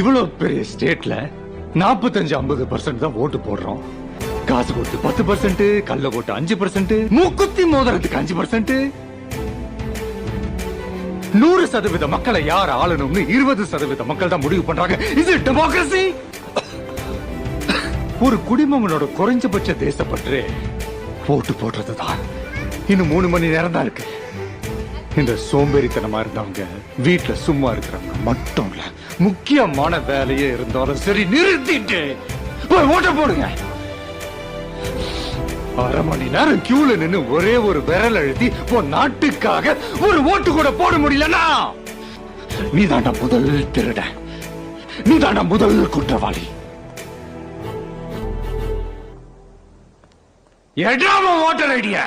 இவ்வளவு பெரிய ஸ்டேட்ல 45-50% தான் ஓட்டு போடுறோம். காசு கொடுத்து 10%, கல்ல போட்டு 5%, மூக்குத்தி மோதிரத்துக்கு 5%. 100% மக்களை யார் ஆளணும்னு 20% மக்கள் தான் முடிவு பண்றாங்க. இது டெமோக்ரசி. ஒரு குடிமகனோட குறைஞ்சபட்ச தேசப்பற்று ஓட்டு போடுறதுதான். இன்னும் 3 மணி நேரம் தான் இருக்கு. இந்த சோம்பேறித்தனமா இருந்தவங்க, வீட்டுல சும்மா இருக்கிறவங்க மட்டும் இல்ல, முக்கியமான வேலையே இருந்தாலும் சரி நிறுத்திட்டு போய் ஓட்ட போடுங்க. 1/2 மணி நேரம் கியூல நின்னு ஒரே ஒரு விரல் அழுத்தி உன் நாட்டுக்காக ஒரு ஓட்டு கூட போட முடியலன்னா நீ தாண்டா முதல் திருட, நீ தாண்டா முதல் குற்றவாளி. எடாம ஓட்டர் ஐடியா.